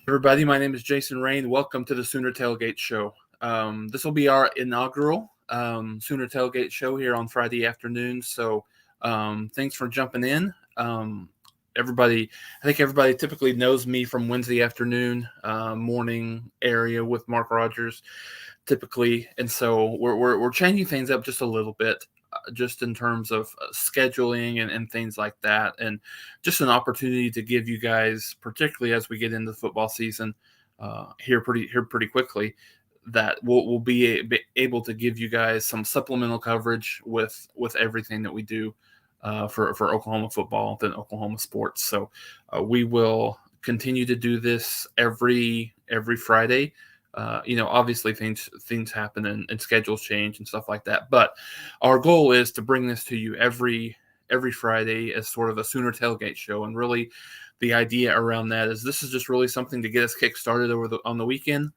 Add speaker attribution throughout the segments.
Speaker 1: Everybody, my name is Jason Rain. Welcome to the Sooner Tailgate Show. This will be our inaugural Sooner Tailgate Show here on Friday afternoon. So thanks for jumping in. I think everybody typically knows me from Wednesday afternoon, morning area with Mark Rogers, typically, and so we're changing things up just a little bit, just in terms of scheduling and things like that, and just an opportunity to give you guys, particularly as we get into the football season here pretty quickly, that we'll be able to give you guys some supplemental coverage with everything that we do for Oklahoma football and Oklahoma sports. So we will continue to do this every Friday. Obviously things happen and schedules change and stuff like that. But our goal is to bring this to you every Friday as sort of a Sooner Tailgate show. And really, the idea around that is this is just really something to get us kick-started on the weekend.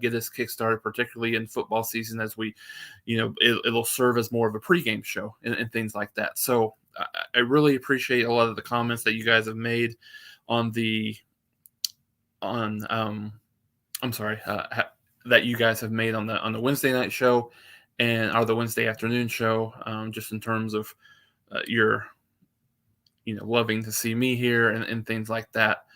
Speaker 1: Get us kick-started, particularly in football season, as we, it'll serve as more of a pregame show and things like that. So I really appreciate a lot of the comments that you guys have made that you guys have made on the Wednesday night show or the Wednesday afternoon show, just in terms of your, loving to see me here and things like that.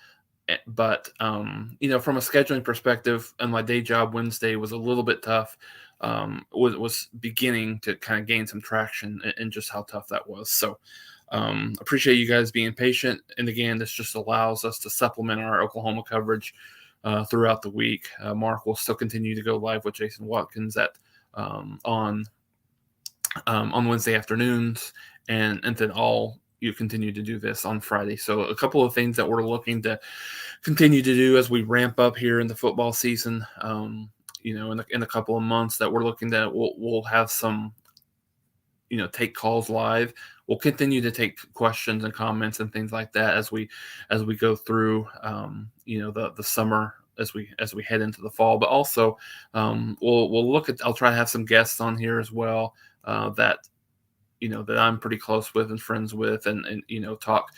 Speaker 1: But from a scheduling perspective, and my day job Wednesday was a little bit tough. Was beginning to kind of gain some traction and just how tough that was. So appreciate you guys being patient. And again, this just allows us to supplement our Oklahoma coverage throughout the week. Mark will still continue to go live with Jason Watkins on Wednesday afternoons, and then you continue to do this on Friday. So a couple of things that we're looking to continue to do as we ramp up here in the football season. In a couple of months that we're looking at, we'll have some, take calls live. We'll continue to take questions and comments and things like that as we go through, the summer, as we head into the fall. But also, we'll look at. I'll try to have some guests on here as well that I'm pretty close with and friends with, and talk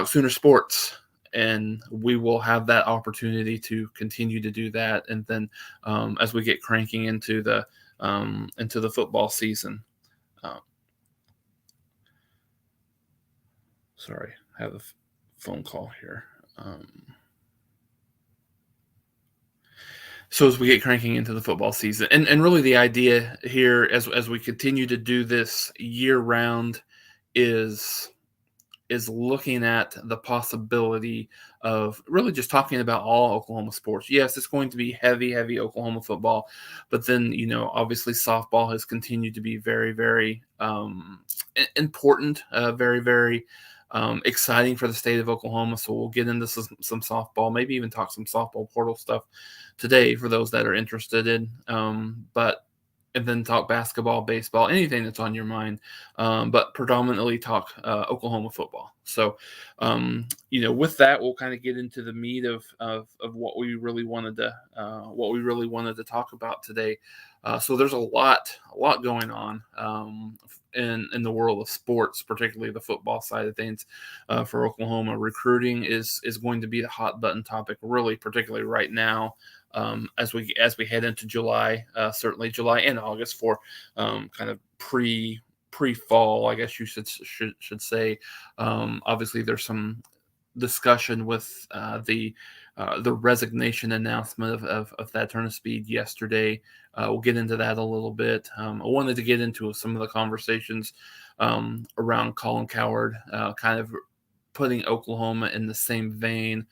Speaker 1: Sooner sports. And we will have that opportunity to continue to do that. And then as we get cranking into the football season. Sorry, I have a phone call here. So as we get cranking into the football season, and really the idea here as we continue to do this year round is looking at the possibility of really just talking about all Oklahoma sports. Yes, it's going to be heavy Oklahoma football, but then, obviously softball has continued to be very, very important, very, very exciting for the state of Oklahoma. So we'll get into some softball, maybe even talk some softball portal stuff today for those that are interested in. And then talk basketball, baseball, anything that's on your mind, but predominantly talk Oklahoma football. So, with that, we'll kind of get into the meat of what we really wanted to talk about today. So there's a lot going on in the world of sports, particularly the football side of things for Oklahoma. Recruiting is going to be the hot button topic, really, particularly right now. As we head into July, certainly July and August for kind of pre-fall, I guess you should say. Obviously, there's some discussion with the resignation announcement of Thad Turnipseed yesterday. We'll get into that a little bit. I wanted to get into some of the conversations around Colin Cowherd, kind of putting Oklahoma in the same vein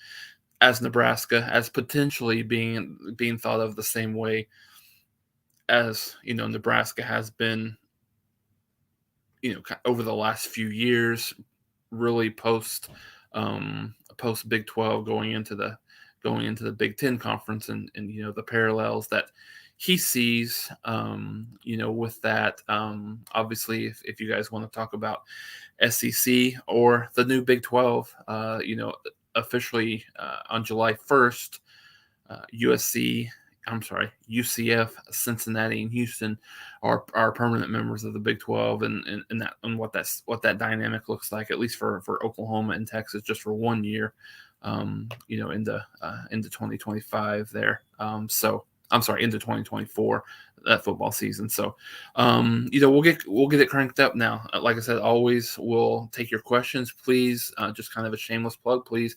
Speaker 1: as Nebraska, as potentially being thought of the same way as Nebraska has been, over the last few years, really post Big 12 going into the Big 10 conference, and the parallels that he sees, with that. Obviously, if you guys want to talk about SEC or the new Big 12, officially on July 1st, UCF, Cincinnati, and Houston are permanent members of the Big 12, and what that dynamic looks like, at least for Oklahoma and Texas, just for 1 year. into 2025 there. So I'm sorry, into 2024 that football season. So we'll get it cranked up now. Like I said, always we'll take your questions. Please, just kind of a shameless plug. Please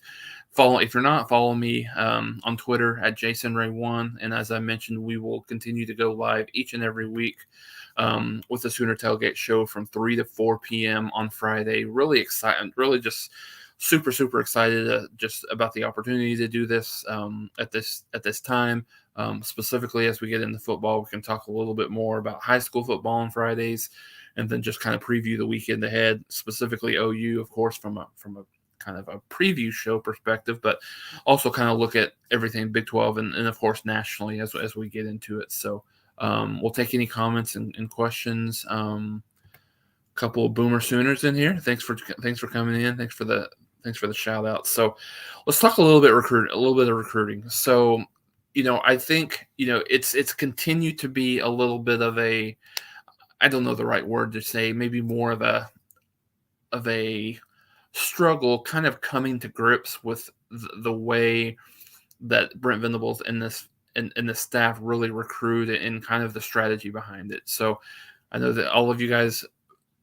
Speaker 1: follow, if you're not, follow me on Twitter at JasonRay1. And as I mentioned, we will continue to go live each and every week with the Sooner Tailgate show from 3 to 4 p.m. on Friday. Really excited, really just super excited just about the opportunity to do this at this time. Specifically, as we get into football, we can talk a little bit more about high school football on Fridays, and then just kind of preview the weekend ahead. Specifically, OU, of course, from a kind of a preview show perspective, but also kind of look at everything Big 12 and of course nationally as we get into it. So we'll take any comments and questions. Couple of Boomer Sooners in here. Thanks for coming in. Thanks for the shout out. So let's talk a little bit of recruiting. So, I think, it's continued to be a little bit of a, I don't know the right word to say, maybe more of a struggle kind of coming to grips with the way that Brent Venables and the staff really recruit and kind of the strategy behind it. So I know that all of you guys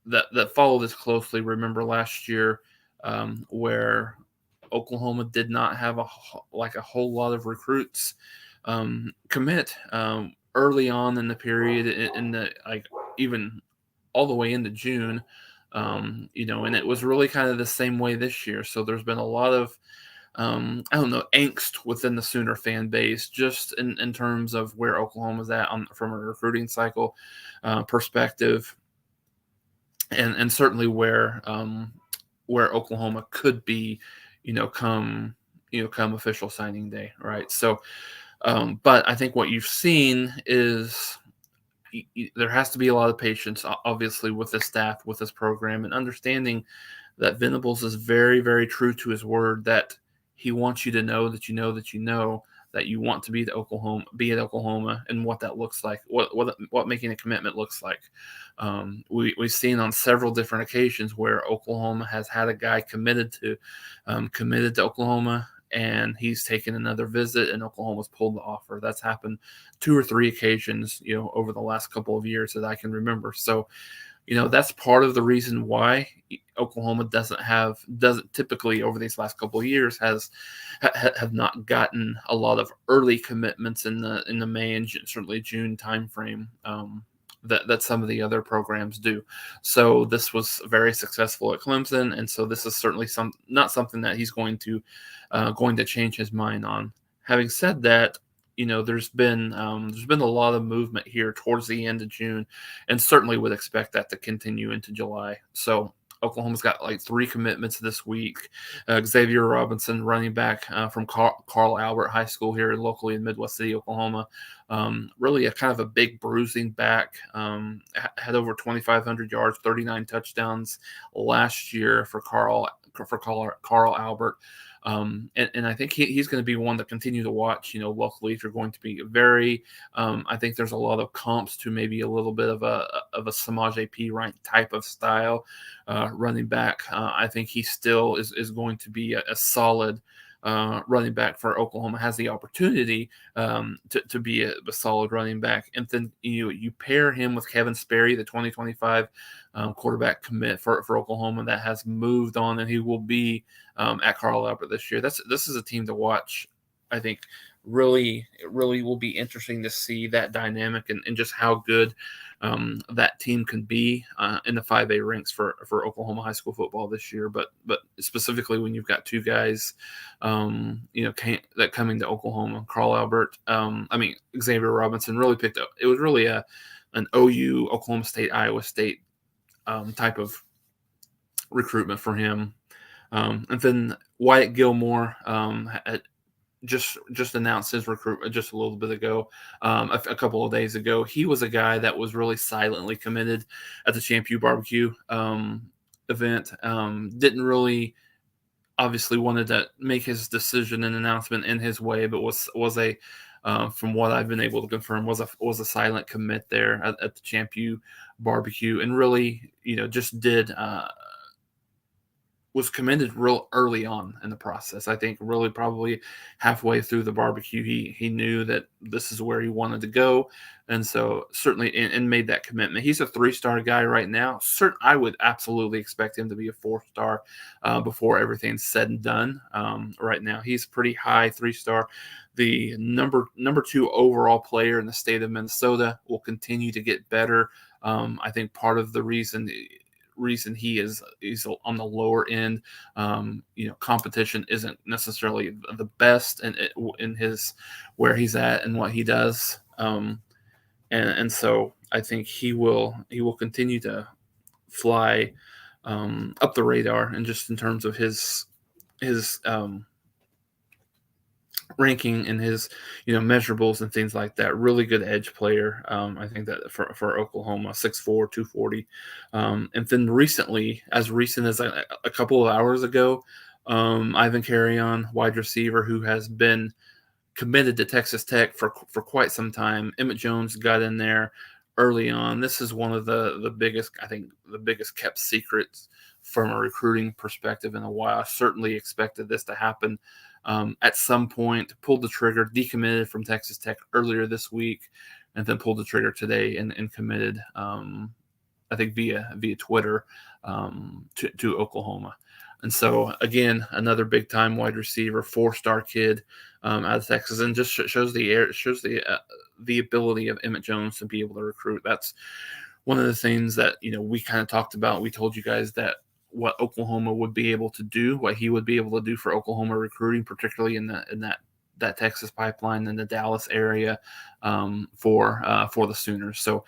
Speaker 1: that follow this closely remember last year where Oklahoma did not have a whole lot of recruits commit early on in the period, in the even all the way into June, and it was really kind of the same way this year. So there's been a lot of I don't know, angst within the Sooner fan base, just in terms of where Oklahoma's at from a recruiting cycle perspective, and certainly where Oklahoma could be, come official signing day, right? So, but I think what you've seen is there has to be a lot of patience, obviously, with the staff, with this program, and understanding that Venables is very, very true to his word that he wants you to know that that you want to be at Oklahoma, and what that looks like, what making a commitment looks like. We've seen on several different occasions where Oklahoma has had a guy committed to Oklahoma, and he's taken another visit, and Oklahoma's pulled the offer. That's happened 2 or 3 occasions, over the last couple of years that I can remember. So, that's part of the reason why Oklahoma doesn't typically over these last couple of years have not gotten a lot of early commitments in the May and certainly June timeframe that some of the other programs do. So this was very successful at Clemson, and so this is certainly not something that he's going to change his mind on. Having said that, there's been a lot of movement here towards the end of June, and certainly would expect that to continue into July. So Oklahoma's got 3 commitments this week. Xavier Robinson, running back from Carl Albert High School here locally in Midwest City, Oklahoma. Really a kind of a big bruising back. Had over 2,500 yards, 39 touchdowns last year for Carl Albert. And I think he's going to be one to continue to watch, locally, if you're going to be very, I think there's a lot of comps to maybe a little bit of a Samaj P. Wright type of style running back. I think he still is going to be a solid running back for Oklahoma, has the opportunity to be a solid running back. And then you pair him with Kevin Sperry, the 2025 quarterback commit for Oklahoma that has moved on, and he will be at Carl Albert this year. This is a team to watch. I think really will be interesting to see that dynamic and just how good that team can be in the 5A ranks for Oklahoma high school football this year. But specifically when you've got 2 guys, that coming to Oklahoma, Carl Albert, Xavier Robinson really picked up. It was really an OU, Oklahoma State, Iowa State type of recruitment for him. And then Wyatt Gilmore just announced his recruitment just a little bit ago, a couple of days ago. He was a guy that was really silently committed at the Champ U Barbecue event. Didn't really, obviously, wanted to make his decision and announcement in his way, but was a from what I've been able to confirm, was a silent commit there at the Champ U Barbecue, and really, just did was commended real early on in the process. I think really probably halfway through the barbecue, he knew that this is where he wanted to go, and so certainly and made that commitment. He's a 3-star guy right now. I would absolutely expect him to be a 4-star before everything's said and done. Right now, he's pretty high 3-star. The number 2 overall player in the state of Minnesota will continue to get better. I think part of the reason he's on the lower end. Competition isn't necessarily the best in his where he's at and what he does. And so I think he will continue to fly up the radar, and just in terms of his ranking and his measurables and things like that. Really good edge player. I think that for Oklahoma, 6'4", 240. And then as recent as a couple of hours ago, Ivan Carrion, wide receiver who has been committed to Texas Tech for quite some time. Emmett Jones got in there early on. This is one of the biggest, I think, the biggest kept secrets from a recruiting perspective in a while. I certainly expected this to happen at some point. Pulled the trigger, decommitted from Texas Tech earlier this week, and then pulled the trigger today and committed. I think via Twitter to Oklahoma. And so again, another big time wide receiver, 4-star kid out of Texas, and just shows the ability of Emmett Jones to be able to recruit. That's one of the things that we kind of talked about. We told you guys that what Oklahoma would be able to do, what he would be able to do for Oklahoma recruiting, particularly in that Texas pipeline in the Dallas area for the Sooners. So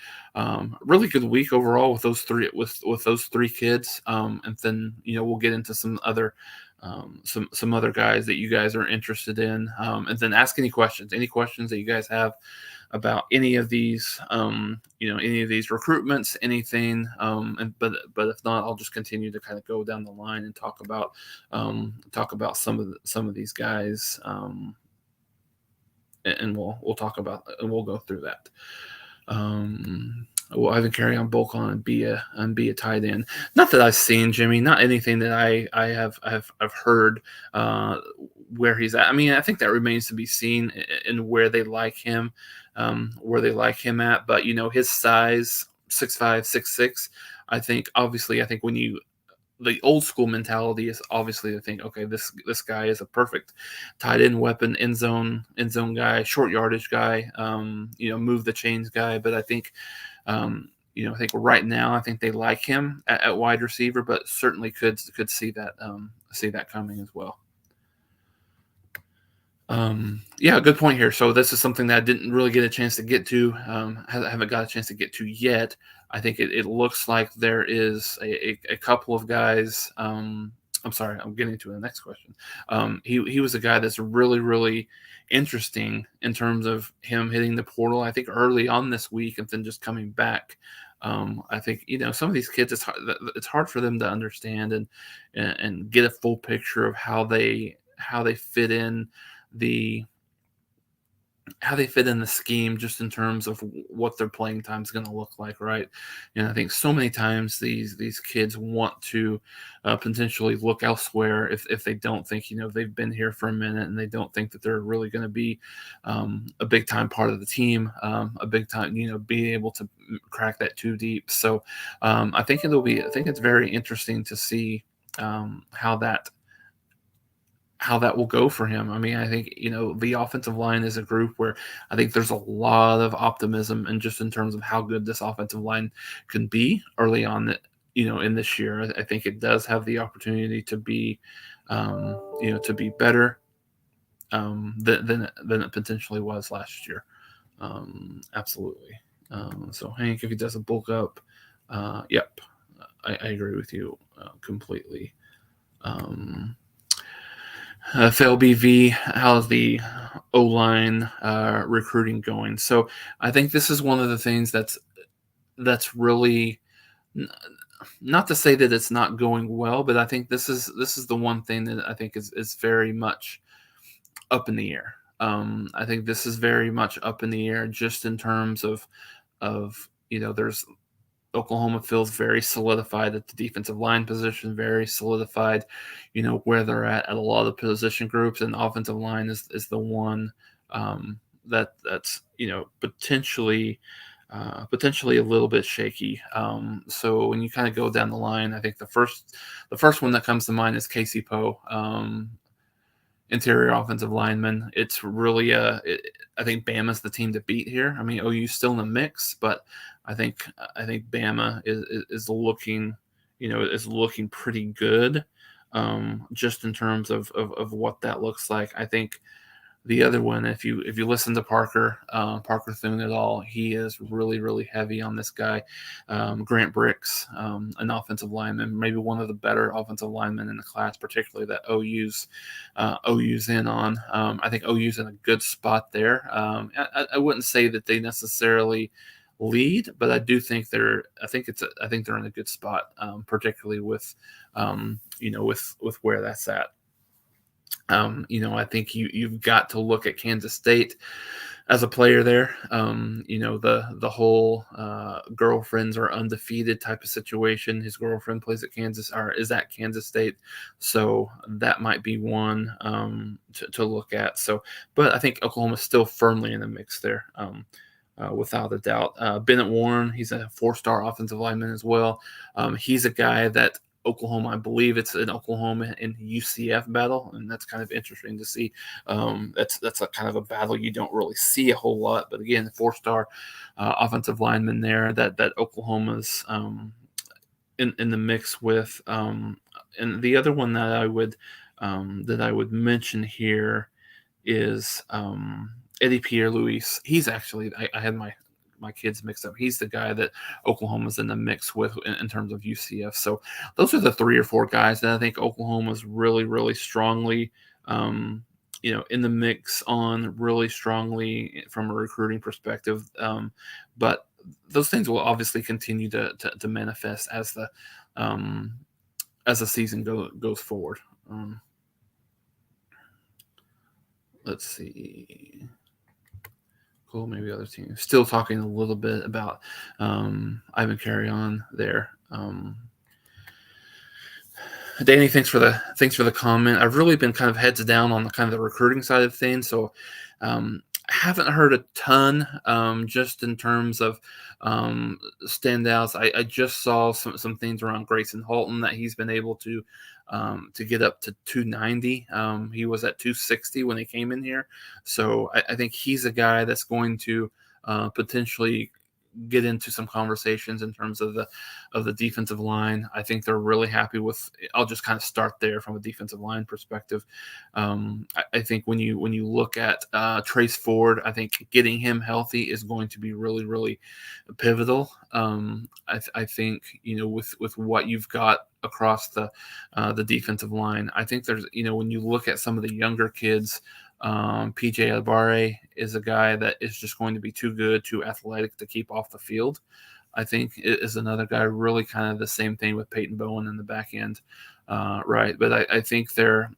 Speaker 1: really good week overall with those three kids, and then we'll get into some other guys that you guys are interested in, and then ask any questions that you guys have about any of these recruitments, anything. But if not, I'll just continue to kind of go down the line and talk about some of these guys. And we'll talk about, and we'll go through that. We'll either carry on Bolcon and be a tight end. Not that I've seen Jimmy, not anything that I have heard where he's at. I mean, I think that remains to be seen in where they like him at. But his size, 6'5", 6'6", I think when the old school mentality is obviously to think, okay, this guy is a perfect tight end weapon, end zone guy, short yardage guy, move the chains guy. But I think, I think right now, I think they like him at wide receiver, but certainly could see that coming as well. Good point here. So this is something that I didn't really get a chance to get to. Haven't got a chance to get to yet. I think it looks like there is a couple of guys. I'm sorry, I'm getting to the next question. He was a guy that's really, really interesting in terms of him hitting the portal, I think early on this week, and then just coming back. I think some of these kids, it's hard for them to understand and get a full picture of how they fit in the scheme, just in terms of what their playing time is going to look like, right? And I think so many times these kids want to potentially look elsewhere if they don't think they've been here for a minute, and they don't think that they're really going to be a big time part of the team, a big time being able to crack that too deep. So I think it's very interesting to see how that will go for him. I mean, I think, the offensive line is a group where I think there's a lot of optimism, and just in terms of how good this offensive line can be early on that, in this year. I think it does have the opportunity to be, to be better than it potentially was last year. Absolutely. So Hank, if he does a bulk up, yep, I agree with you completely. Phil BV, how's the O-line recruiting going? So I think this is one of the things that's really, not to say that it's not going well, but I think this is the one thing that I think is very much up in the air. I think this is very much up in the air, just in terms of there's Oklahoma feels very solidified at the defensive line position, very solidified, where they're at a lot of position groups, and the offensive line is the one that's potentially a little bit shaky. So when you kind of go down the line, I think the first one that comes to mind is Casey Poe, interior offensive lineman. It's really I think Bama's the team to beat here. I mean, OU's still in the mix, but I think Bama is looking, is looking pretty good, just in terms of what that looks like. I think the other one, if you listen to Parker Thune at all, he is really really heavy on this guy, Grant Bricks, an offensive lineman, maybe one of the better offensive linemen in the class, particularly that OU's in on. I think OU's in a good spot there. I wouldn't say that they necessarily lead, but I do think I think they're in a good spot, particularly with with where that's at. I think you've got to look at Kansas State as a player there. The whole girlfriends are undefeated type of situation. His girlfriend plays at is at Kansas State, so that might be one to look at. So, but I think Oklahoma's still firmly in the mix there. Without a doubt. Bennett Warren, he's a 4-star offensive lineman as well. He's a guy that Oklahoma, I believe it's an Oklahoma and UCF battle, and that's kind of interesting to see. That's a kind of a battle you don't really see a whole lot, but again, 4-star offensive lineman there that Oklahoma's in the mix with. And the other one that I would mention here is Eddie Pierre-Louis. He's actually I had my kids mixed up. He's the guy that Oklahoma's in the mix with in terms of UCF. So those are the 3 or 4 guys that I think Oklahoma's really, really strongly, in the mix on, really strongly from a recruiting perspective. But those things will obviously continue to manifest as the season goes forward. Let's see. Cool. Maybe other teams. Still talking a little bit about Ivan Carry-On there. Danny, thanks for the comment. I've really been kind of heads down on the kind of the recruiting side of things, so I haven't heard a ton, just in terms of standouts. I just saw some things around Grayson Halton that he's been able to get up to 290. He was at 260 when he came in here, so I think he's a guy that's going to potentially get into some conversations in terms of the defensive line. I think they're really happy with. I'll just kind of start there from a defensive line perspective. I think when you look at Trace Ford, I think getting him healthy is going to be really really pivotal. I think with what you've got across the defensive line, I think there's when you look at some of the younger kids. PJ Abare is a guy that is just going to be too good, too athletic to keep off the field. I think it is another guy, really kind of the same thing with Peyton Bowen in the back end, right? But I think they're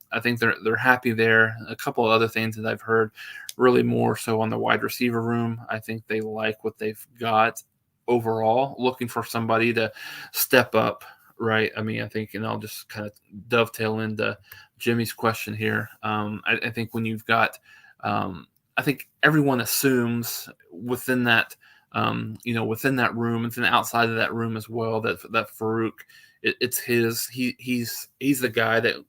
Speaker 1: happy there. A couple of other things that I've heard, really more so on the wide receiver room. I think they like what they've got overall, looking for somebody to step up. Right. I mean, I think, and I'll just kind of dovetail into Jimmy's question here. I think when you've got, I think everyone assumes within that, within that room, within outside of that room as well, that Farouk, it's his. He's the guy that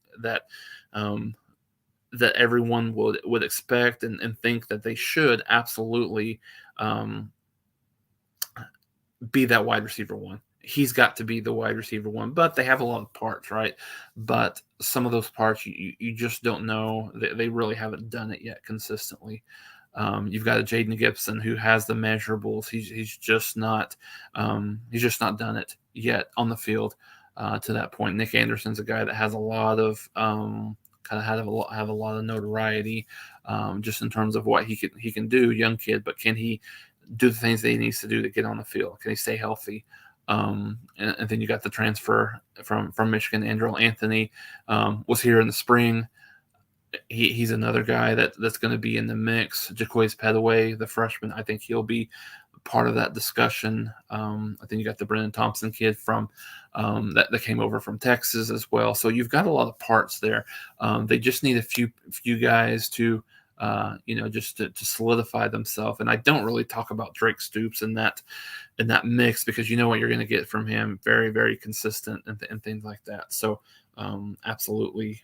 Speaker 1: everyone would expect and think that they should absolutely be that wide receiver one. He's got to be the wide receiver one, but they have a lot of parts, right? But some of those parts you just don't know. They really haven't done it yet consistently. You've got a Jaden Gibson who has the measurables. He's just not done it yet on the field to that point. Nick Anderson's a guy that has a lot of kind of have a lot of notoriety, just in terms of what he can do. Young kid, but can he do the things that he needs to do to get on the field? Can he stay healthy? And then you got the transfer from Michigan, Andrew Anthony, was here in the spring. He's another guy that's going to be in the mix. Jaquays Petaway, the freshman, I think he'll be part of that discussion. I think you got the Brennan Thompson kid from that came over from Texas as well. So you've got a lot of parts there. They just need a few guys to just to solidify themselves. And I don't really talk about Drake Stoops in that mix because you know what you're going to get from him. Very, very consistent and things like that. So absolutely.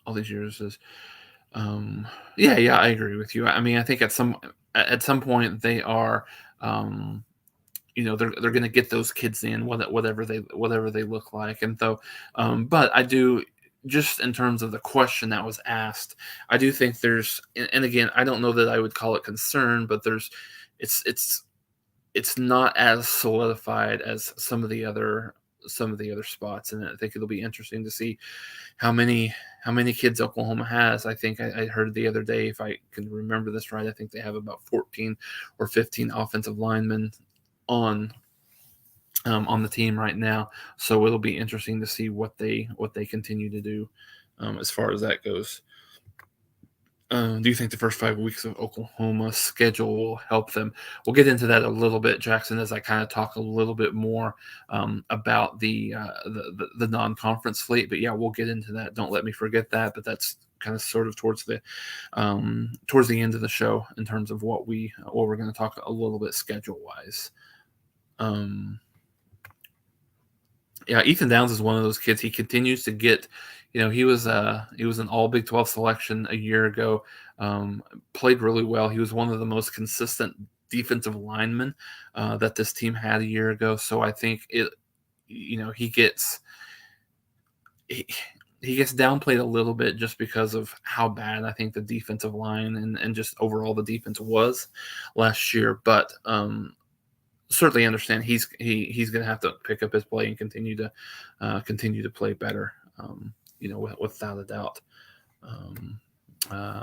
Speaker 1: All these years is yeah, I agree with you. I mean, I think at some point they are they're going to get those kids in whatever they look like. And so but I do, just in terms of the question that was asked, I do think there's, and again, I don't know that I would call it concern, but it's it's not as solidified as some of the other spots, and I think it'll be interesting to see how many kids Oklahoma has. I think I heard the other day, if I can remember this right, I think they have about 14 or 15 offensive linemen on on the team right now. So it'll be interesting to see what they continue to do as far as that goes. Do you think the first 5 weeks of Oklahoma's schedule will help them? We'll get into that a little bit, Jackson, as I kind of talk a little bit more about the non-conference slate. But yeah, we'll get into that. Don't let me forget that. But that's kind of sort of towards the end of the show in terms of what we're going to talk a little bit schedule wise. Yeah, Ethan Downs is one of those kids. He continues to get, he was an all Big 12 selection a year ago. Played really well. He was one of the most consistent defensive linemen that this team had a year ago. So I think he gets downplayed a little bit just because of how bad I think the defensive line and just overall the defense was last year. But certainly understand he's going to have to pick up his play and continue to play better, without a doubt.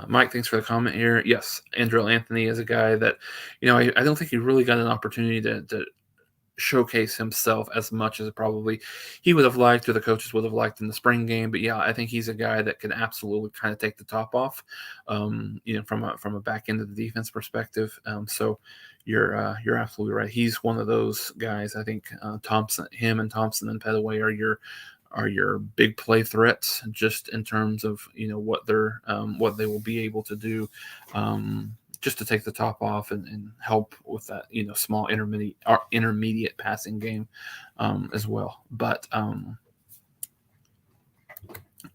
Speaker 1: Mike, thanks for the comment here. Yes, Andrew Anthony is a guy that, I don't think he really got an opportunity to showcase himself as much as probably he would have liked, or the coaches would have liked in the spring game. But yeah, I think he's a guy that can absolutely kind of take the top off, from a back end of the defense perspective. So you're absolutely right. He's one of those guys. I think Thompson and Petaway are your big play threats, just in terms of what they will be able to do, just to take the top off and help with that small intermediate passing game as well. But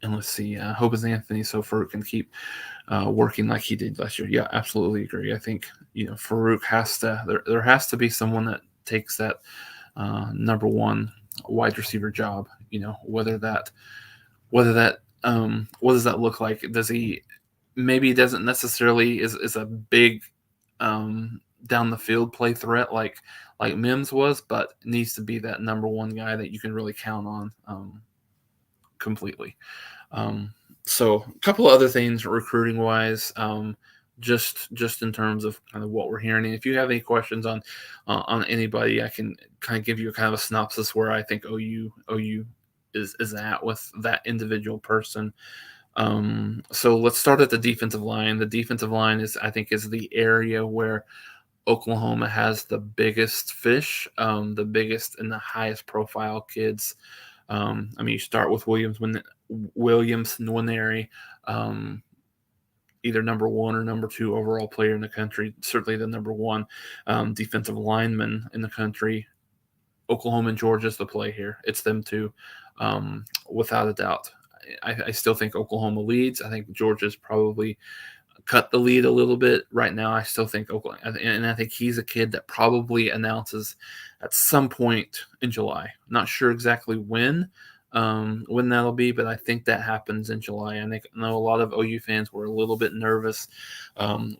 Speaker 1: and let's see, hope is Anthony so Farouk can keep working like he did last year. Yeah, absolutely agree. I think Farouk has to, there has to be someone that takes that number one wide receiver job. Whether that what does that look like? Does he, maybe he doesn't necessarily is a big down the field play threat like Mims was, but needs to be that number one guy that you can really count on completely. So a couple of other things recruiting wise, just in terms of kind of what we're hearing. And if you have any questions on anybody, I can kind of give you a kind of a synopsis where I think OU is at with that individual person. So let's start at the defensive line. The defensive line is the area where Oklahoma has the biggest fish, the biggest and the highest profile kids. You start with Williams Nwaneri, either number one or number two overall player in the country, certainly the number one defensive lineman in the country. Oklahoma and Georgia's the play here. It's them two, without a doubt. I still think Oklahoma leads. I think Georgia's probably cut the lead a little bit right now. I still think Oklahoma, and I think he's a kid that probably announces at some point in July. Not sure exactly when that'll be, but I think that happens in July. I know a lot of OU fans were a little bit nervous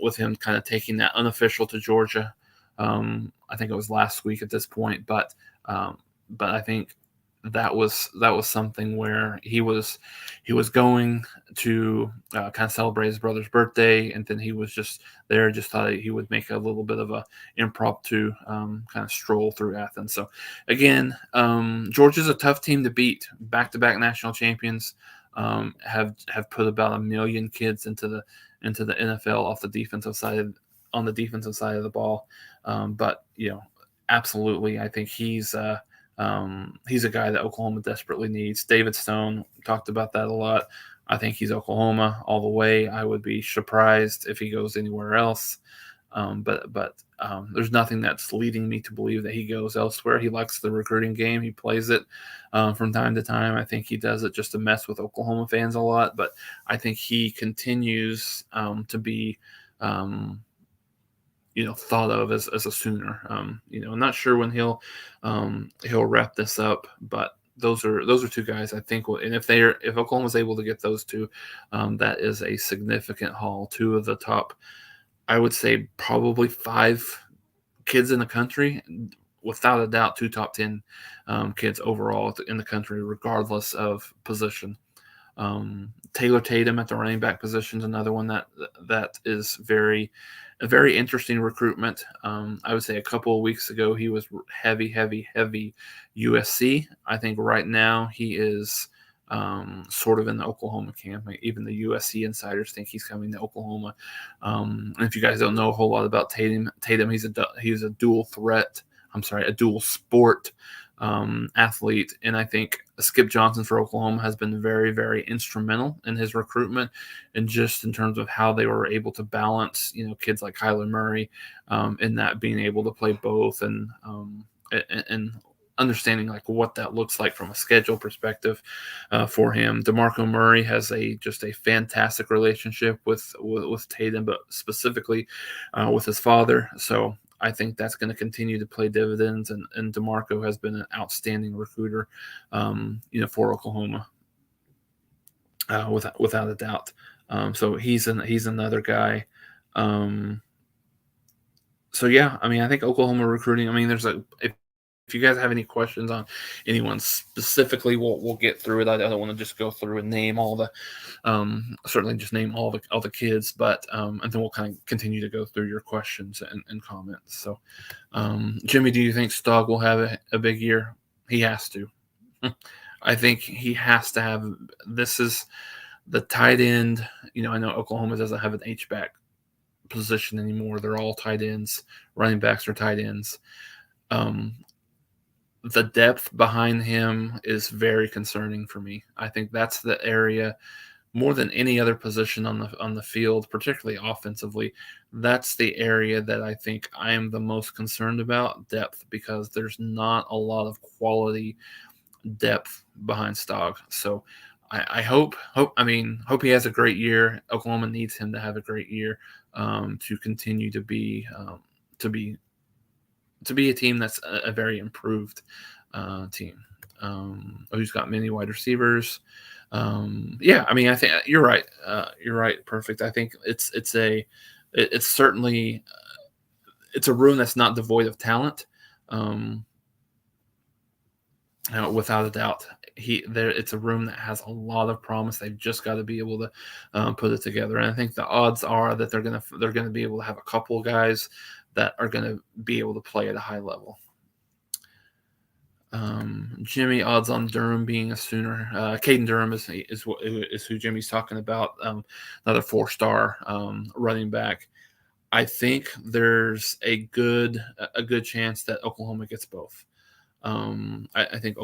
Speaker 1: with him kind of taking that unofficial to Georgia. I think it was last week at this point, but I think that was something where he was going to kind of celebrate his brother's birthday, and then he was just there, just thought he would make a little bit of a impromptu kind of stroll through Athens. So again, Georgia's a tough team to beat. Back-to-back national champions, have put about 1 million kids into the NFL off the defensive side on the defensive side of the ball. But absolutely, I think he's a guy that Oklahoma desperately needs. David Stone talked about that a lot. I think he's Oklahoma all the way. I would be surprised if he goes anywhere else. But there's nothing that's leading me to believe that he goes elsewhere. He likes the recruiting game. He plays it from time to time. I think he does it just to mess with Oklahoma fans a lot. But I think he continues to be, thought of as a Sooner. I'm not sure when he'll wrap this up, but those are two guys I think will. And if Oklahoma's able to get those two, that is a significant haul. Two of the top, I would say, probably 5 kids in the country, without a doubt, 2 top 10 kids overall in the country, regardless of position. Taylor Tatum at the running back position is another one that is a very interesting recruitment. I would say a couple of weeks ago he was heavy USC. I think right now he is sort of in the Oklahoma camp. Even the USC insiders think he's coming to Oklahoma. And if you guys don't know a whole lot about Tatum, he's a dual threat. A dual sport athlete, and I think Skip Johnson for Oklahoma has been very, very instrumental in his recruitment, and just in terms of how they were able to balance, kids like Kyler Murray, in that being able to play both, and understanding like what that looks like from a schedule perspective for him. DeMarco Murray has just a fantastic relationship with Tatum, but specifically with his father. So I think that's going to continue to play dividends, and DeMarco has been an outstanding recruiter, for Oklahoma, without a doubt. So he's another guy. So yeah, I think Oklahoma recruiting. If you guys have any questions on anyone specifically, we'll get through it. I don't want to just go through and name all the, certainly just name all the kids, but and then we'll kind of continue to go through your questions and comments. So, Jimmy, do you think Stogg will have a big year? He has to. I think he has to have. This is the tight end. I know Oklahoma doesn't have an H-back position anymore. They're all tight ends. Running backs are tight ends. The depth behind him is very concerning for me. I think that's the area, more than any other position on the field, particularly offensively. That's the area that I think I am the most concerned about, depth, because there's not a lot of quality depth behind Stogg. So I hope he has a great year. Oklahoma needs him to have a great year to continue to be a team that's a very improved team, who's got many wide receivers. I think you're right. You're right. Perfect. I think it's certainly it's a room that's not devoid of talent. Without a doubt, it's a room that has a lot of promise. They've just got to be able to put it together. And I think the odds are that they're gonna be able to have a couple of guys that are going to be able to play at a high level. Jimmy, odds on Durham being a Sooner. Caden Durham is who Jimmy's talking about. Another 4-star running back. I think there's a good chance that Oklahoma gets both. I think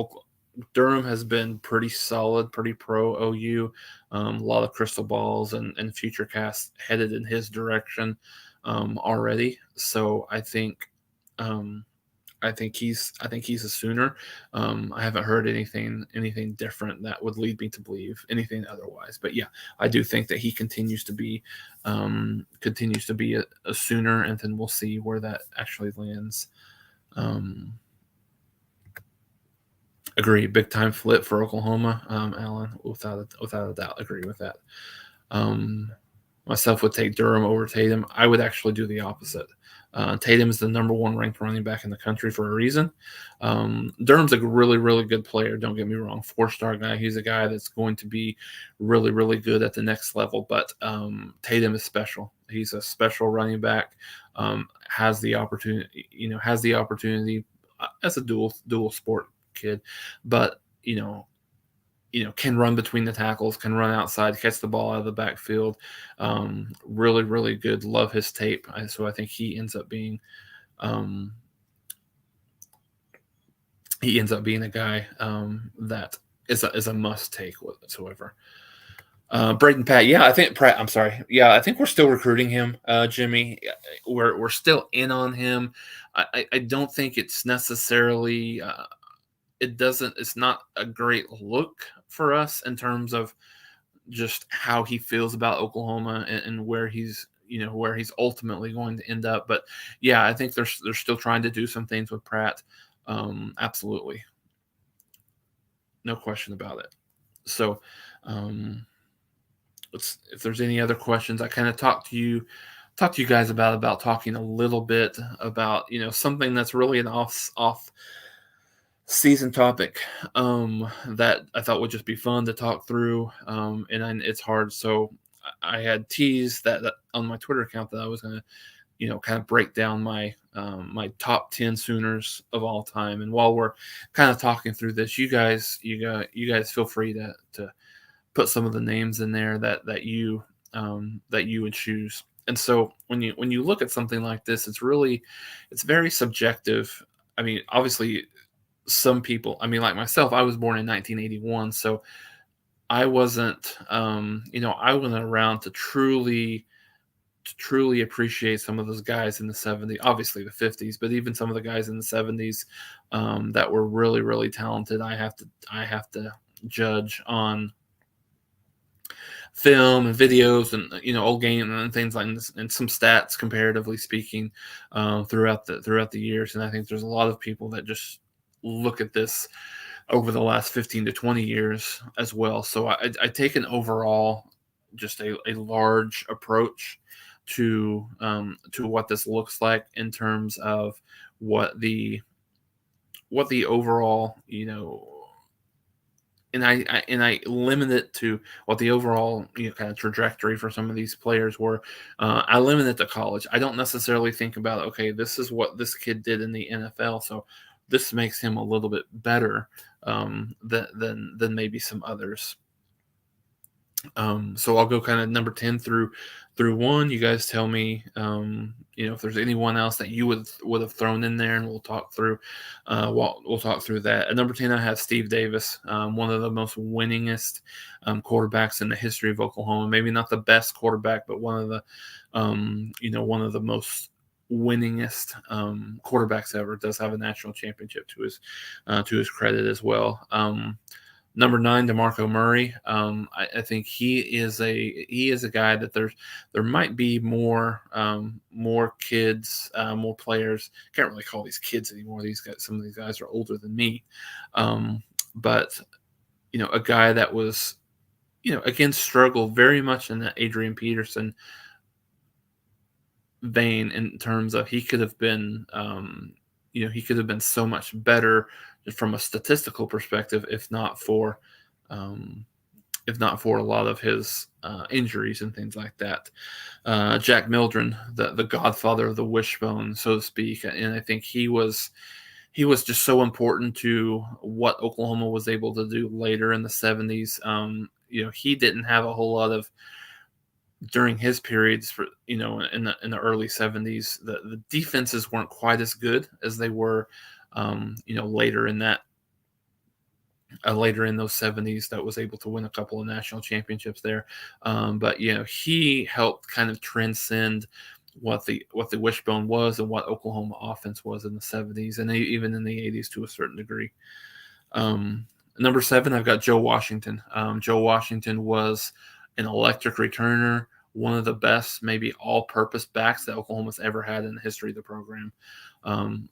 Speaker 1: Durham has been pretty solid, pretty pro OU. A lot of crystal balls and future casts headed in his direction already. So I think he's a Sooner. I haven't heard anything different that would lead me to believe anything otherwise. But yeah, I do think that he continues to be a Sooner, and then we'll see where that actually lands. Agree, big time flip for Oklahoma, Alan, without a doubt. Agree with that. Myself would take Durham over Tatum. I would actually do the opposite. Tatum is the number 1 ranked running back in the country for a reason. Durham's a really, really good player. Don't get me wrong. 4-star guy. He's a guy that's going to be really, really good at the next level. But Tatum is special. He's a special running back. Has the opportunity as a dual sport kid. But can run between the tackles, can run outside, catch the ball out of the backfield. Really, really good. Love his tape. So I think um, he ends up being a guy that is a must take whatsoever. Braden Pat, yeah, I think Pratt. I'm sorry, yeah, I think we're still recruiting him, Jimmy. We're still in on him. I don't think it's necessarily. It doesn't. It's not a great look for us in terms of just how he feels about Oklahoma and where he's ultimately going to end up. But yeah, I think they're still trying to do some things with Pratt. Absolutely, no question about it. So, um, if there's any other questions, I kind of talk to you guys about talking a little bit about something that's really an off season topic that I thought would just be fun to talk through. It's hard, so I had teased that on my Twitter account that I was gonna kind of break down my top 10 Sooners of all time. And while we're kind of talking through this, you guys feel free to put some of the names in there that you would choose. And so when you look at something like this, it's very subjective. I mean, obviously, some people. I mean, like myself, I was born in 1981, so I wasn't around to truly appreciate some of those guys in the 70s, obviously the 50s, but even some of the guys in the 70s that were really, really talented. I have to judge on film and videos and old game and things like this, and some stats comparatively speaking throughout the years. And I think there's a lot of people that just look at this over the last 15 to 20 years as well. So I take an overall, just a large approach to what this looks like in terms of what the overall, and I limit it to what the overall kind of trajectory for some of these players were. I limit it to college. I don't necessarily think about, okay, this is what this kid did in the NFL, so this makes him a little bit better than maybe some others. So I'll go kind of number 10 through one. You guys tell me, if there's anyone else that you would have thrown in there, and we'll talk through. We'll talk through that. At number 10, I have Steve Davis, one of the most winningest quarterbacks in the history of Oklahoma. Maybe not the best quarterback, but one of the most winningest quarterbacks ever. Does have a national championship to his credit as well. Number 9, DeMarco Murray. I think he is a guy that there might be more kids, more players. Can't really call these kids anymore. Some of these guys are older than me, but a guy that was again struggled very much in that Adrian Peterson vein in terms of he could have been so much better from a statistical perspective um, if not for a lot of his injuries and things like that. Jack Mildren, the godfather of the wishbone, so to speak, and I think he was just so important to what Oklahoma was able to do later in the 70s. He didn't have a whole lot of during his periods for in the early 70s. The defenses weren't quite as good as they were later in those 70s, that was able to win a couple of national championships there. But he helped kind of transcend what the wishbone was and what Oklahoma offense was in the 70s and even in the 80s to a certain degree. Number 7, I've got Joe Washington. Joe Washington was an electric returner, one of the best, maybe all-purpose backs that Oklahoma's ever had in the history of the program.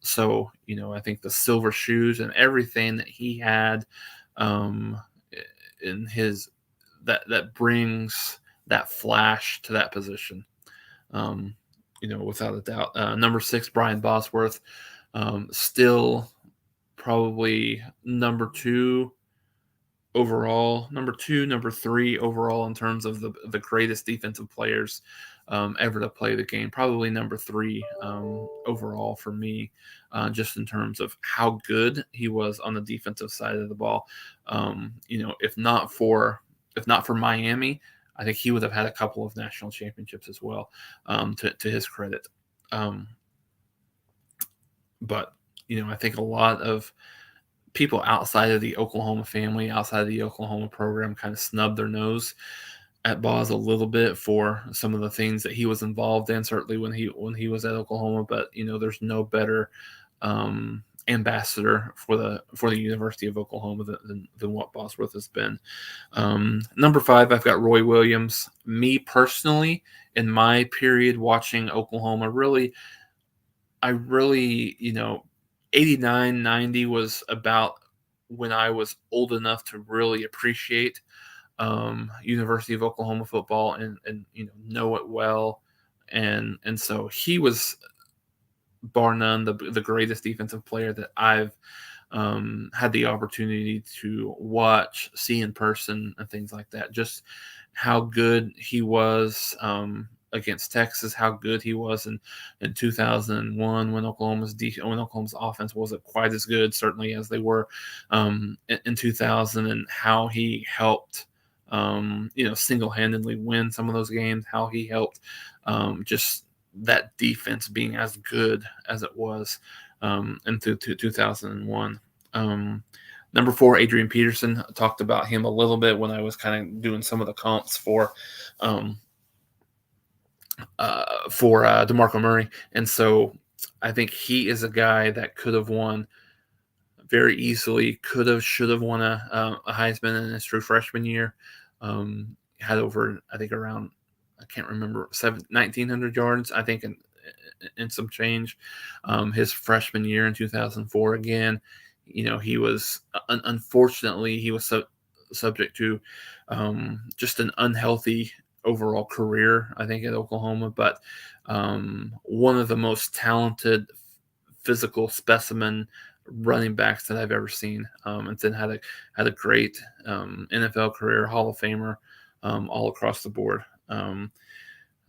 Speaker 1: So I think the silver shoes and everything that he had in his that brings that flash to that position. Without a doubt. Number 6, Brian Bosworth, still probably number 2 overall, number two, number three overall in terms of the greatest defensive players ever to play the game. Probably number three overall for me, just in terms of how good he was on the defensive side of the ball. If not for Miami, I think he would have had a couple of national championships as well. To his credit, um, but I think a lot of people outside of the Oklahoma family, outside of the Oklahoma program, kind of snubbed their nose at Boz a little bit for some of the things that he was involved in. Certainly when he was at Oklahoma, but there's no better ambassador for the University of Oklahoma than what Bosworth has been. Number five, I've got Roy Williams. Me personally, in my period watching Oklahoma, I really, 89, 90 was about when I was old enough to really appreciate University of Oklahoma football and know it well. And so he was bar none the greatest defensive player that I've had the opportunity to watch, see in person, and things like that. Just how good he was against Texas, how good he was in 2001 when Oklahoma's offense wasn't quite as good, certainly as they were in 2000, and how he helped single-handedly win some of those games, how he helped just that defense being as good as it was into 2001. Number four, Adrian Peterson. I talked about him a little bit when I was kind of doing some of the comps for DeMarco Murray, and so I think he is a guy that could have won very easily. Should have won a Heisman in his true freshman year. Had over, I think, around, I can't remember, 1,900 yards, I think, in some change. His freshman year in 2004, again, he was unfortunately he was subject to just an unhealthy overall career, I think, at Oklahoma. But one of the most talented physical specimen running backs that I've ever seen, and then had a great NFL career, Hall of Famer, all across the board.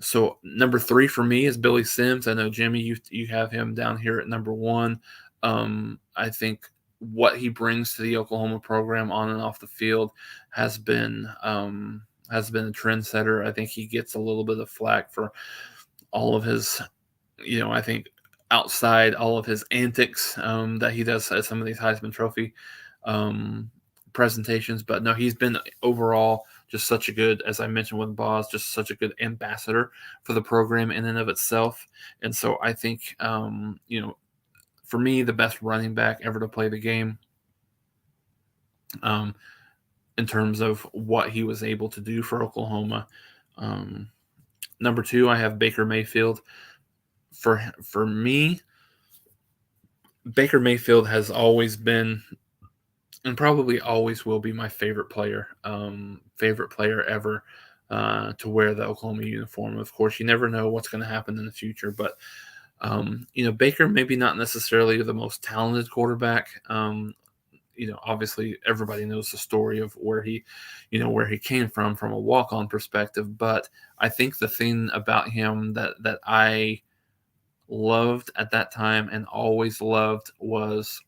Speaker 1: So number three for me is Billy Sims. I know, Jimmy, you have him down here at number one. I think what he brings to the Oklahoma program on and off the field has been a trendsetter. I think he gets a little bit of flack for all of his, I think, outside all of his antics that he does at some of these Heisman Trophy presentations. But no, he's been overall just such a good, as I mentioned with Boz, just such a good ambassador for the program in and of itself. And so I think, for me, the best running back ever to play the game, in terms of what he was able to do for Oklahoma. Number two, I have Baker Mayfield. For me, Baker Mayfield has always been, and probably always will be, my favorite player ever to wear the Oklahoma uniform. Of course, you never know what's going to happen in the future, but Baker maybe not necessarily the most talented quarterback. Obviously everybody knows the story of where he came from a walk-on perspective. But I think the thing about him that I loved at that time and always loved was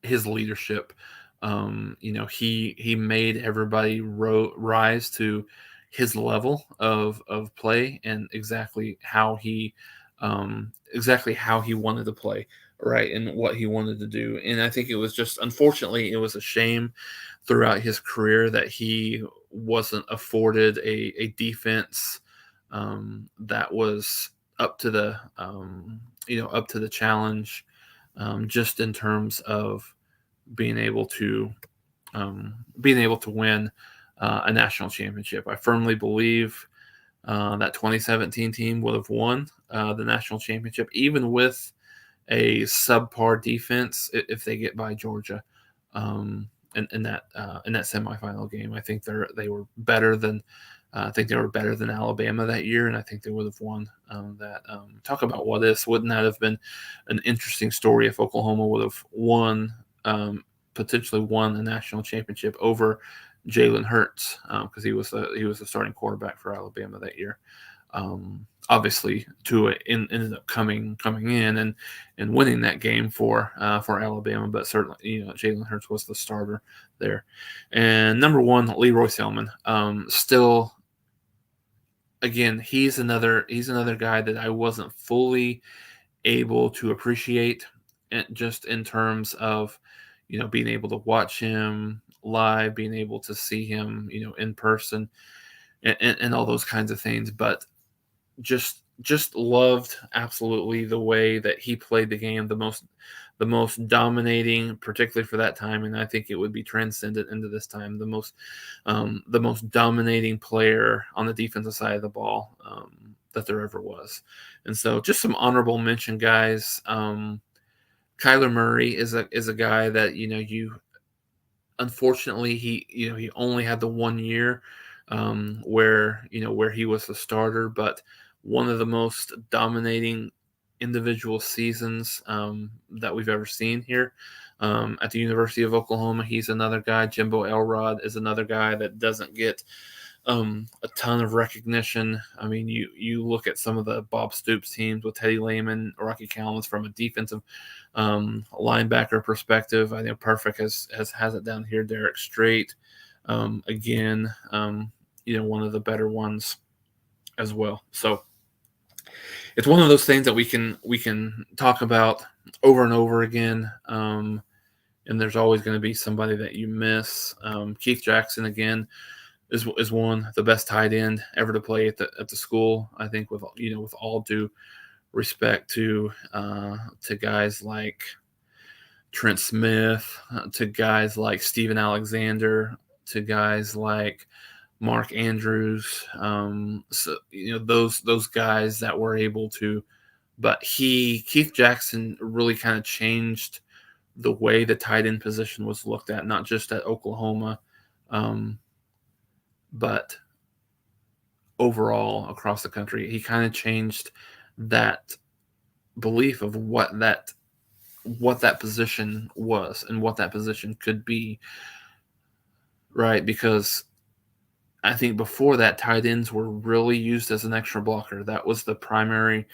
Speaker 1: his leadership. He made everybody rise to his level of play, and exactly how he wanted to play, right, and what he wanted to do. And I think it was just, unfortunately, it was a shame throughout his career that he wasn't afforded a defense that was up to the challenge, just in terms of being able to win a national championship. I firmly believe that 2017 team would have won the national championship, even with a subpar defense, if they get by Georgia in that semifinal game. I think they were better than Alabama that year, and I think they would have won that. Talk about what ifs. Wouldn't that have been an interesting story if Oklahoma would have won potentially won a national championship over Jalen Hurts, because he was the starting quarterback for Alabama that year. Obviously, Tua ended up coming in and winning that game for Alabama, but certainly Jalen Hurts was the starter there. And number one, Leroy Selman. Still, again, he's another guy that I wasn't fully able to appreciate, just in terms of being able to watch him live, being able to see him in person, and all those kinds of things. But just loved absolutely the way that he played the game, the most dominating, particularly for that time, and I think it would be transcendent into this time, the most dominating player on the defensive side of the ball, that there ever was. And so just some honorable mention guys. Kyler Murray is a guy that you unfortunately he only had the 1 year, where he was the starter, but one of the most dominating individual seasons, that we've ever seen here, at the University of Oklahoma. He's another guy. Jimbo Elrod is another guy that doesn't get a ton of recognition. I mean, you look at some of the Bob Stoops teams with Teddy Lehman, Rocky Collins, from a defensive linebacker perspective. I think Perfect has it down here. Derek Strait, again, one of the better ones as well. So it's one of those things that we can talk about over and over again. And there's always going to be somebody that you miss. Keith Jackson, again, is one, the best tight end ever to play at the school. I think with all due respect to guys like Trent Smith, to guys like Steven Alexander, to guys like Mark Andrews. So those guys that were able to, but Keith Jackson really kind of changed the way the tight end position was looked at, not just at Oklahoma, but overall across the country. He kind of changed that belief of what that position was and what that position could be, right? Because I think before that, tight ends were really used as an extra blocker. That was the primary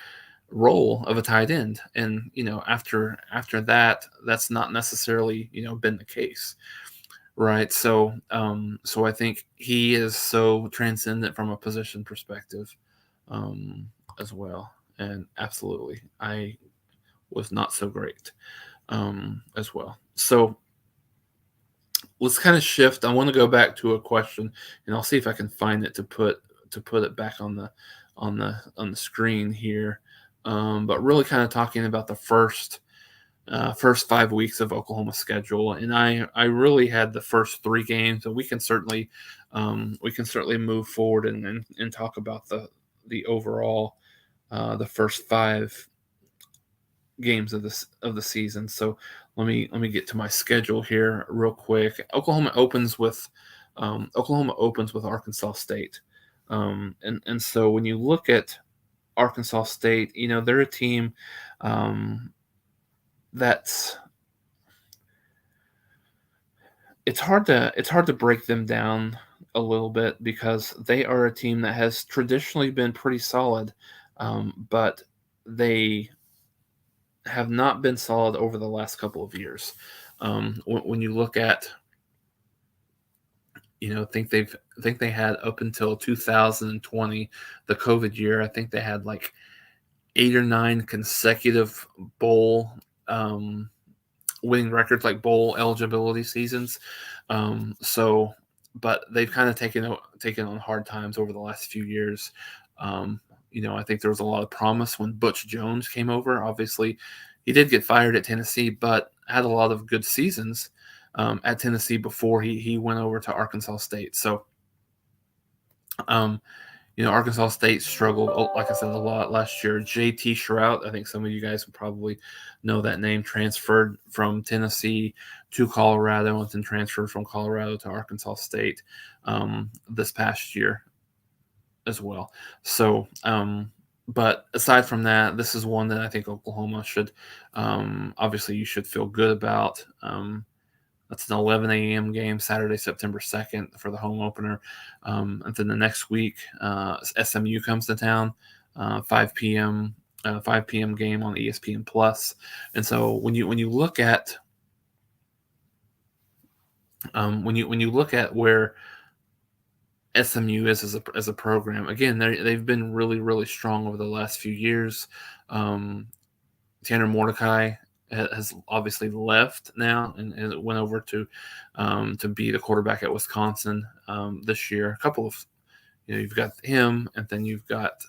Speaker 1: role of a tight end. And after that, that's not necessarily been the case, right? So I think he is so transcendent from a position perspective, as well. And absolutely, I was not so great, as well. So let's kind of shift. I want to go back to a question, and I'll see if I can find it to put it back on the screen here. But really, kind of talking about the first 5 weeks of Oklahoma's schedule, and I really had the first three games, and we can certainly move forward and talk about the overall, the first five games of the season. So let me get to my schedule here real quick. Oklahoma opens with Arkansas State, and so when you look at Arkansas State, they're a team, that's it's hard to break them down a little bit, because they are a team that has traditionally been pretty solid, but they have not been solid over the last couple of years. When you look at, I think they had up until 2020, the COVID year. I think they had like 8 or 9 consecutive bowl, winning records, like bowl eligibility seasons. So, but they've kind of taken on hard times over the last few years. I think there was a lot of promise when Butch Jones came over. Obviously, he did get fired at Tennessee, but had a lot of good seasons, at Tennessee before he went over to Arkansas State. So, um, Arkansas State struggled, like I said, a lot last year. J.T. Shrout, I think some of you guys would probably know that name, transferred from Tennessee to Colorado, and then transferred from Colorado to Arkansas State, this past year as well. So, but aside from that, this is one that I think Oklahoma should, obviously, you should feel good about. That's an 11 a.m. game, Saturday, September 2nd for the home opener. And then the next week, SMU comes to town, 5 p.m. 5 p.m. game on ESPN Plus. And so when you look at when you look at where SMU is as a program, again, they've been really strong over the last few years. Um, Tanner Mordecai has obviously left now and went over to be the quarterback at Wisconsin this year. A couple of you've got him, and then you've got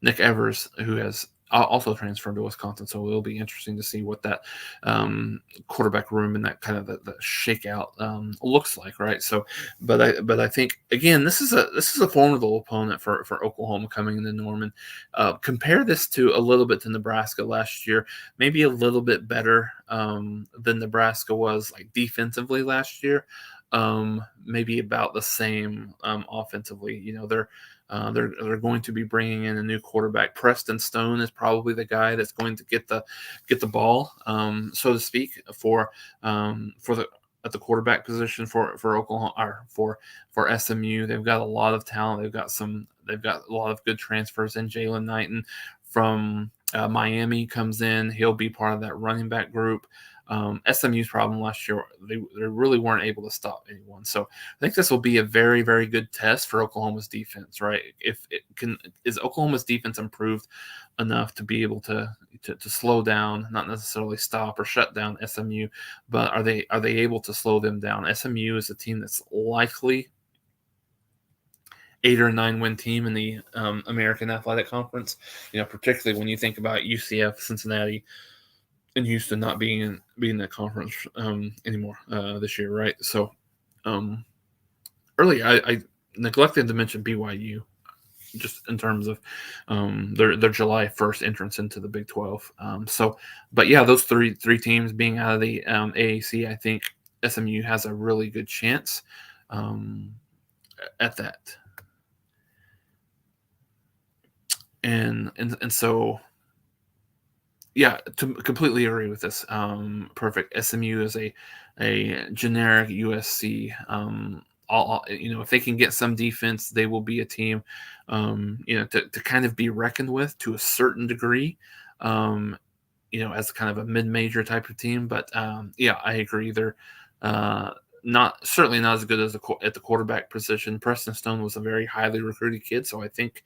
Speaker 1: Nick Evers, who has also transferred to Wisconsin. So it'll be interesting to see what that quarterback room and that kind of the shakeout looks like, right? So, but I think again, this is a formidable opponent for Oklahoma coming into Norman. Compare this to a little bit to Nebraska last year, maybe a little bit better than Nebraska was like defensively last year. Maybe about the same offensively. They're going to be bringing in a new quarterback. Preston Stone is probably the guy that's going to get the ball, so to speak, for the at the quarterback position for Oklahoma or for SMU. They've got a lot of talent. They've got a lot of good transfers in. Jalen Knighton from Miami comes in. He'll be part of that running back group. SMU's problem last year, they really weren't able to stop anyone. So I think this will be a very good test for Oklahoma's defense, right? If it can, is Oklahoma's defense improved enough to be able to slow down, not necessarily stop or shut down SMU, but are they able to slow them down? SMU is a team that's likely 8 or 9 win team in the American Athletic Conference. Particularly when you think about UCF, Cincinnati, and Houston not being in that conference anymore this year, right? So earlier I neglected to mention BYU just in terms of their July 1st entrance into the Big 12. But yeah, those three teams being out of the AAC, I think SMU has a really good chance at that. And so yeah, to completely agree with this. Perfect. SMU is a generic USC. If they can get some defense, they will be a team, to kind of be reckoned with to a certain degree. As kind of a mid-major type of team. But yeah, I agree. They're certainly not as good as at the quarterback position. Preston Stone was a very highly recruited kid, so I think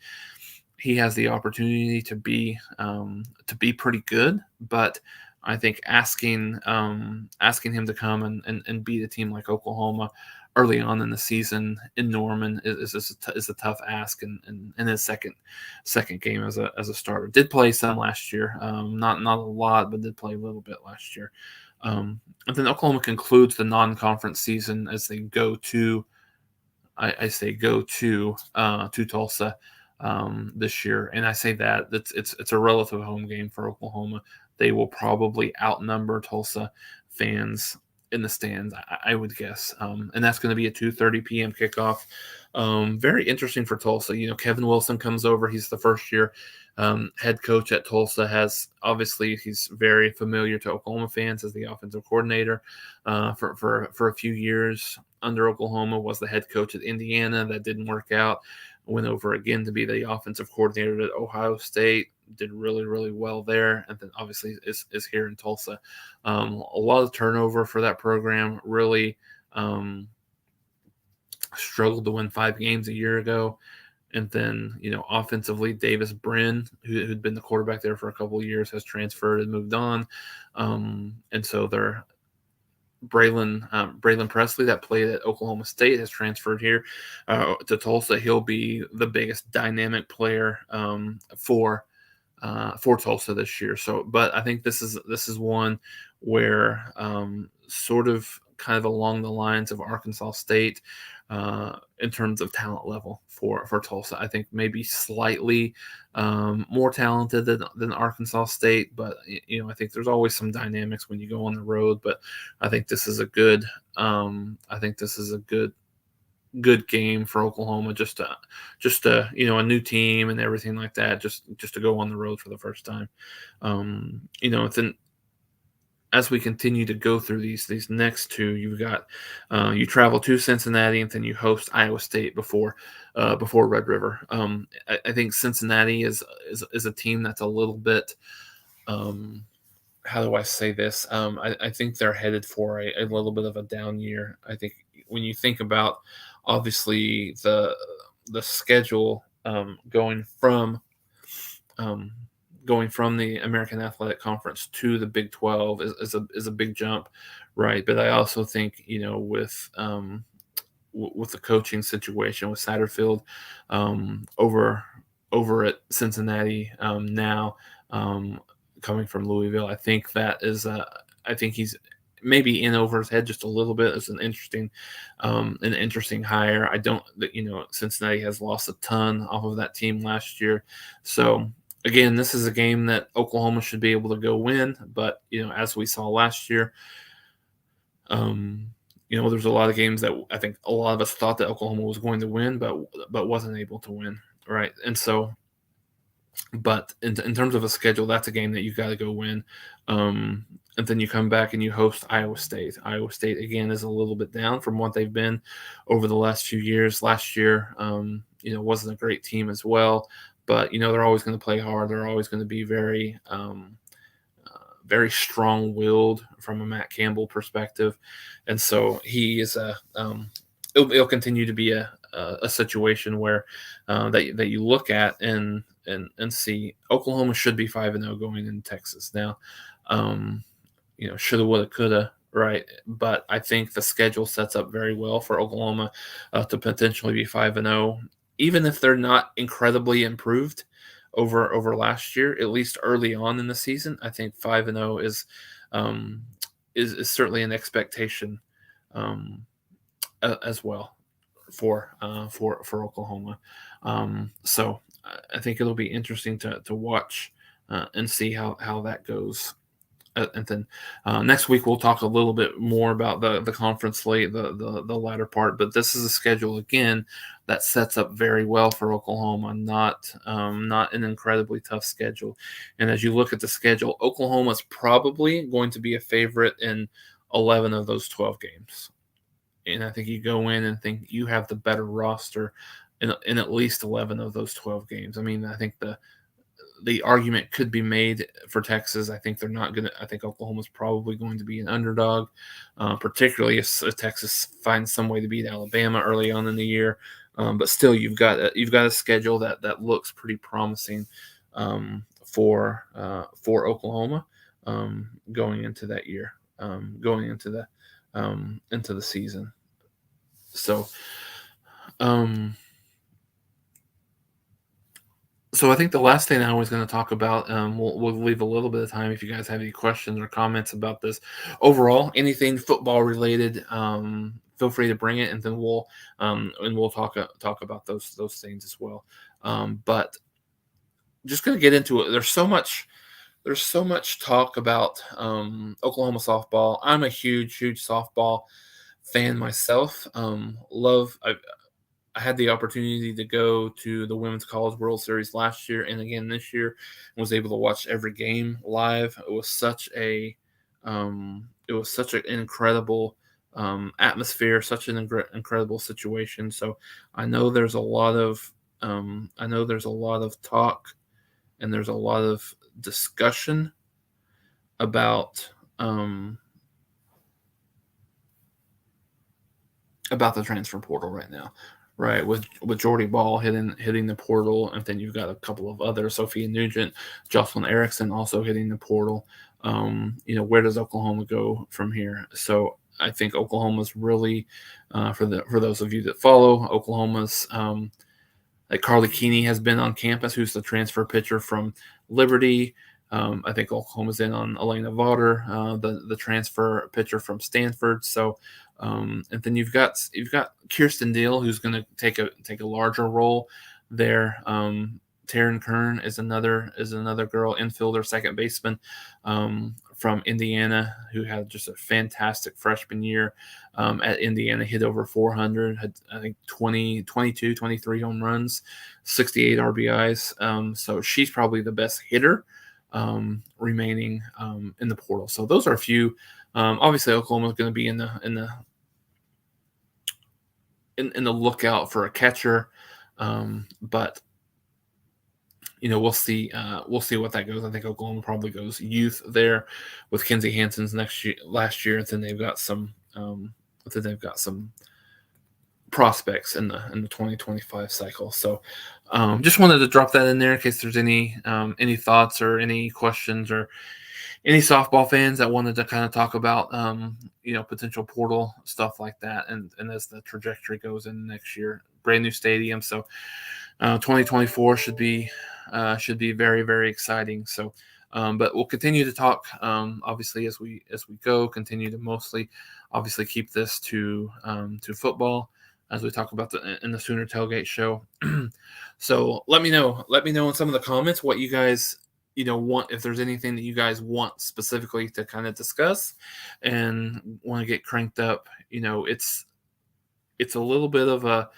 Speaker 1: he has the opportunity to be pretty good. But I think asking him to come and beat a team like Oklahoma early on in the season in Norman is a tough ask. And in his second game as a starter, did play some last year, not a lot, but did play a little bit last year. And then Oklahoma concludes the non-conference season as they go to Tulsa this year, and I say that it's a relative home game for Oklahoma. They will probably outnumber Tulsa fans in the stands, I would guess, and that's going to be a 2:30 p.m. kickoff. Very interesting for Tulsa. Kevin Wilson comes over. He's the first year head coach at Tulsa. He's very familiar to Oklahoma fans as the offensive coordinator for a few years under Oklahoma. Was the head coach at Indiana. That didn't work out. Went over again to be the offensive coordinator at Ohio State. Did really well there, and then obviously is here in Tulsa. A lot of turnover for that program. Really struggled to win 5 games a year ago. And then, offensively, Davis Brin, who'd been the quarterback there for a couple of years, has transferred and moved on. And so they're Braylon Presley, that played at Oklahoma State, has transferred here to Tulsa. He'll be the biggest dynamic player for Tulsa this year. So, but I think this is one where sort of kind of along the lines of Arkansas State in terms of talent level for Tulsa. I think maybe slightly more talented than Arkansas State, but I think there's always some dynamics when you go on the road. But I think this is a good good game for Oklahoma, just a new team and everything like that, just to go on the road for the first time. It's as we continue to go through these next two, you've got you travel to Cincinnati and then you host Iowa State before Red River. I think Cincinnati is a team that's a little bit. Um, how do I say this? I think they're headed for a little bit of a down year. I think when you think about obviously the schedule um, going from the American Athletic Conference to the Big 12 is a big jump, right? But I also think with the coaching situation with Satterfield over at Cincinnati now, um, coming from Louisville. I think he's maybe in over his head just a little bit. It's an interesting hire. I don't that Cincinnati has lost a ton off of that team last year, so. Again, this is a game that Oklahoma should be able to go win, but as we saw last year, um, there's a lot of games that I think a lot of us thought that Oklahoma was going to win, but wasn't able to win, right? And so, but in terms of a schedule, that's a game that you got to go win. And then you come back and you host Iowa State. Iowa State again is a little bit down from what they've been over the last few years. Last year, wasn't a great team as well, but they're always going to play hard. They're always going to be very strong-willed from a Matt Campbell perspective, and so he is it'll continue to be a situation where that you look at and see Oklahoma should be 5-0 going into Texas now. Shoulda, woulda, coulda, right? But I think the schedule sets up very well for Oklahoma to potentially be 5-0, even if they're not incredibly improved over last year, at least early on in the season. I think 5-0 is certainly an expectation as well for Oklahoma. So I think it'll be interesting to watch and see how that goes. And then next week we'll talk a little bit more about the conference slate, the latter part. But this is a schedule again that sets up very well for Oklahoma. Not an incredibly tough schedule. And as you look at the schedule, Oklahoma's probably going to be a favorite in 11 of those 12 games. And I think you go in and think you have the better roster in at least 11 of those 12 games. I mean, I think the argument could be made for Texas. I think they're not going to. I think Oklahoma's probably going to be an underdog, particularly if Texas finds some way to beat Alabama early on in the year. But still, you've got a schedule that looks pretty promising for Oklahoma going into that year, going into the season. So. So I think the last thing I was going to talk about, we'll leave a little bit of time if you guys have any questions or comments about this. Overall, anything football related, feel free to bring it, and then we'll talk about those things as well. But just going to get into it. There's so much talk about Oklahoma softball. I'm a huge softball fan myself. I had the opportunity to go to the Women's College World Series last year and again this year, and was able to watch every game live. It was such an incredible atmosphere, such an incredible situation. So I know there's a lot of talk and there's a lot of discussion about the transfer portal right now. Right, with Jordy Ball hitting the portal, and then you've got a couple of others, Sophia Nugent, Jocelyn Erickson also hitting the portal. Where does Oklahoma go from here? So I think Oklahoma's really, for those of you that follow, Oklahoma's like Carly Keeney has been on campus, who's the transfer pitcher from Liberty. I think Oklahoma's in on Elena Vaughter, the transfer pitcher from Stanford. So. And then you've got Kirsten Deal, who's going to take a larger role there. Taryn Kern is another girl, infielder, second baseman from Indiana, who had just a fantastic freshman year at Indiana. Hit over 400, had I think 22, 23 home runs, 68 RBIs. So she's probably the best hitter remaining in the portal. So those are a few. Obviously, Oklahoma is going to be in the lookout for a catcher, but we'll see. We'll see what that goes. I think Oklahoma probably goes youth there with Kenzie Hanson's last year, and then they've got some. Then they've got some prospects in the 2025 cycle. So, just wanted to drop that in there in case there's any thoughts or any questions or any softball fans that wanted to kind of talk about potential portal stuff like that, and as the trajectory goes in next year, brand new stadium. So 2024 should be very, very exciting. So, but we'll continue to talk, obviously, as we go. Continue to mostly, obviously, keep this to football as we talk about in the Sooner Tailgate show. So let me know in some of the comments what you guys want, if there's anything that you guys want specifically to kind of discuss and want to get cranked up. It's a little bit of a,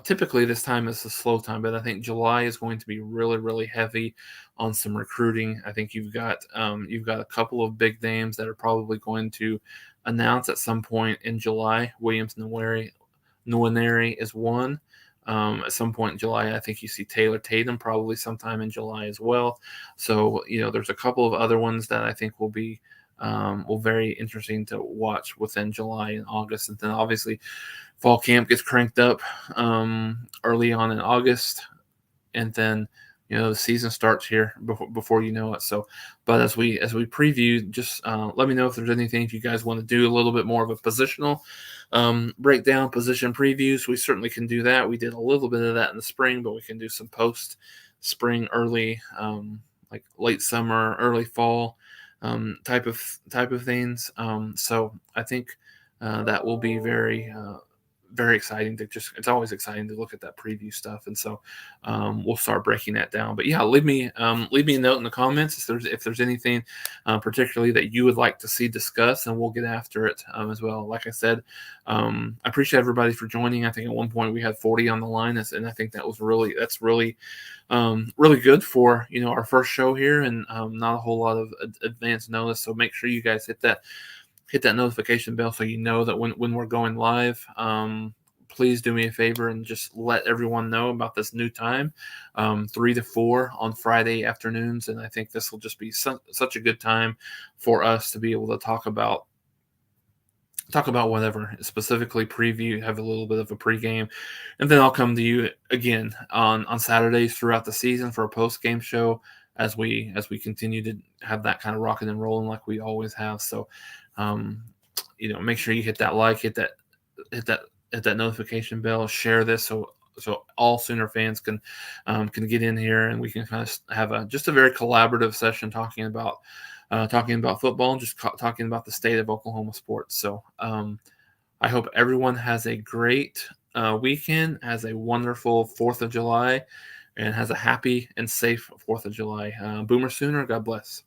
Speaker 1: typically this time is a slow time, but I think July is going to be really, really heavy on some recruiting. I think you've got a couple of big names that are probably going to announce at some point in July. Williams Nwaneri is one. At some point in July, I think you see Taylor Tatum probably sometime in July as well. So, there's a couple of other ones that I think will be very interesting to watch within July and August. And then obviously fall camp gets cranked up early on in August. And then, the season starts here before you know it. So, but as we preview, just let me know if there's anything, if you guys want to do a little bit more of a positional breakdown, position previews. We certainly can do that. We did a little bit of that in the spring, but we can do some post spring, early, like late summer, early fall type of things. So I think that will be very very exciting it's always exciting to look at that preview stuff. And so we'll start breaking that down. But yeah, leave me a note in the comments if there's anything particularly that you would like to see discussed, and we'll get after it as well. Like I said, I appreciate everybody for joining. I think at one point we had 40 on the line, and I think that's really really good for our first show here, and not a whole lot of advance notice. So make sure you guys hit that notification bell so you know that when we're going live. Please do me a favor and just let everyone know about this new time, 3 to 4 on Friday afternoons. And I think this will just be such a good time for us to be able to talk about whatever, specifically preview, have a little bit of a pregame, and then I'll come to you again on Saturdays throughout the season for a post-game show as we continue to have that kind of rocking and rolling like we always have. So, make sure you hit that like, hit that notification bell, share this so all Sooner fans can get in here, and we can kind of have just a very collaborative session talking about football and just talking about the state of Oklahoma sports. So I hope everyone has a great weekend, has a wonderful 4th of July, and has a happy and safe 4th of July. Boomer Sooner, God bless.